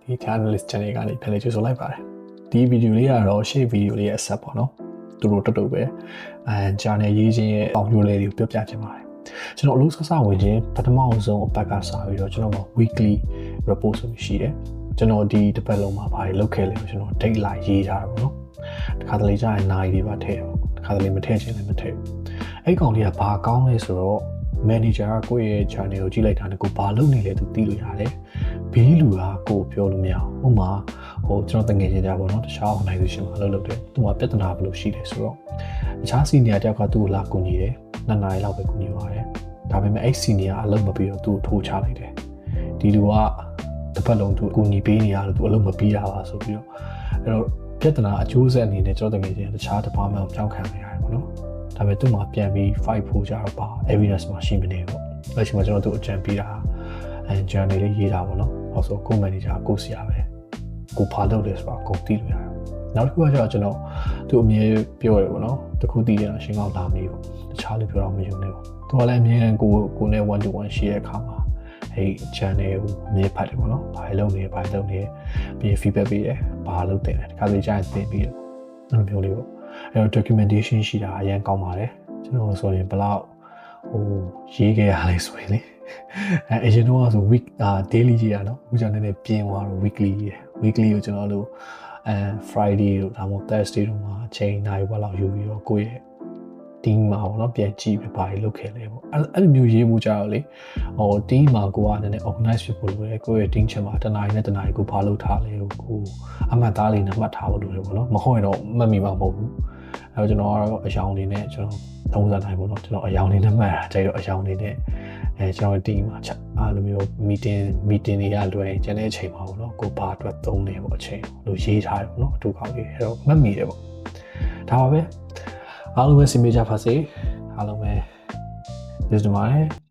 ဒီ Analyst Channel ကနေပြန်လည်ကြိုဆိုလိုက်ပါတယ်ဒီဗီဒီယိုလေးကတော့ရှေ့ဗီဒီယိုလေးရဲ့အဆက်ပေါ့နော်သူတို့တော်တော်ပဲchannel ရေးခြင်းရဲ့အောင်မျိုးလေးတွေကိုပြောပြချင်ပါတယ်ကျွန်တော်အလို့စဝင်ခြင်းပထမအောင်ဆုံးအပတ်ကစပြီးတော့ကျွန်တော် weekly report ဆိုရှိတယ်ကျွန်တော်ဒီတစ်ပတ်လုံးမှာဘာတွေလုပ်ခဲ့လဲကျွန်တော် date line ရေးထားတာပေါ့နော်တခါတလေကြာရင်နိုင်တွေပါထည့်ပေါ့တခါတလေမထည့်ချင်လည်းမထည့်ဘူးအဲ့ကောင်လေးကဘာကောင်းလဲဆိုတော့ manager ကကိုယ့်ရဲ့ channel ကိုကြည့်လိုက်တာနဲ့ကိုဘာလုပ်နေလဲသူသိလို့ရတယ်ဘေးလူကကိုပြောလို့မရဘူးဥပမာကျွန်တော်တငယ်ချင်းကြပါတော့တခြား organization မှာလုပ်တယ်သူကပြဿနာဘယ်လိုရှိလဲဆိုတော့တခြား senior တယောက်ကသူ့ကိုလာကူညီတယ်2 နာရီလောက်ပဲကူညီပါတယ်ဒါပေမဲ့အဲ့ senior အလုပ်မပြီးတော့သူ့ကိုထိုးချလိုက်တယ်ဒီလူကတစ်ပတ်လုံးသူအကူအညီပေးနေရလို့သူအလုပ်မပြီးတာပါဆိုပြီးတော့အဲ့တော့ပြဿနာအကျိုးဆက်အနေနဲ့ကျွန်တော်တကယ်ချင်းတခြား department ကိုပြောင်းခံနေရတယ်ပေါ့နော်ဒါပေမဲ့သူ့မှာပြန်ပြီး fight ဖို့ကြတော့ပါ evidence မှာရှိမနေဘူးအဲ့ချိန်မှာကျွန်တော်သူ့အကြံပေးတာjournal လေးရေးတာပေါ့နော်နောက်ဆိုကို manager ကိုဆရာပဲကိုဖာလုပ်တယ်ဆိုတာကိုသိလို့ရတယ်နောက်တစ်ခုကကျတော့ကျွန်တော်သူ့အမြဲပြောရပေါ့နော်တခုတည်တယ်ရှင်းကောင်းလာမလို့တခြားလူပြောတော့မယုံနဲ့ပေါ့သူကလည်းအမြဲတမ်းကိုနဲ့ one to one ရှိတဲ့အခါမှာအဲ့ channel ကိုအမြဲဖတ်တယ်ပေါ့နော်ဘာလုပ်နေဘာလုပ်နေပြီး feedback ပေးတယ်ဘာလုပ်တယ်တခါလေကြာရင်သင်ပြီးတော့အဲ့လိုမျိုးလေးပေါ့အဲ့တော့ documentation ရှိတာအရင်ကောင်းပါတယ်ကျွန်တော်ဆိုရင်ဘလောက်ရေးခဲ့ရလဲဆိုရင်လေအရင်တော့ဆို week daily ရေးရနော်အခုကျတော့နည်းနည်းပြင်းသွားတော့ weekly ရေး weekly ကိုကျွန်တော်တို့Friday တို့ဒါမှမဟုတ် Thursday တို့မှာအချိန်နိုင်ဘက်လောက်ယူပြီးတော့ကိုယ့်ရဲ့ team မှာပေါ့နော်ပြန်ကြည့်ပြီးဘာတွေလုပ်ခဲ့လဲပေါ့အဲ့လိုမျိုးရေးမှုကြတော့လေteam မှာကိုကနည်းနည်း organize ဖြစ်ဖို့လိုတယ်ကိုယ့်ရဲ့ team ချက်မှာတစ်နာရီနဲ့တစ်နာရီကိုဘာလုပ်ထားလဲကိုအမှတ်သားလေးနဲ့မှတ်ထားဖို့လိုတယ်ပေါ့နော်မဟုတ်ရင်တော့မှတ်မိမှာမဟုတ်ဘူးအဲ့တော့ကျွန်တော်ကတော့အယောင်နေနဲ့ကျွန်တော်သုံးစားနိုင်ပေါ့နော်ကျွန်တော်အယောင်နေနဲ့မှတ်တာကြိုက်တော့အယောင်နေနဲ့ကျွန်တော် team မှာအားလိုမျိုး meeting တွေကလွယ်ကျန်တဲ့အချိန်မှာပေါ့နော်ကိုဘာအတွက်သုံးနေပေါ့အချိန်လို့ရေးထားတယ်ပေါ့နော်အတူကောင်းလေးအဲ့တော့မှတ်မိတယ်ပေါ့ဒါပါပဲအားလုံးပဲစင်ပေးကြပါစေအားလုံးပဲကျေးဇူးတင်ပါတယ်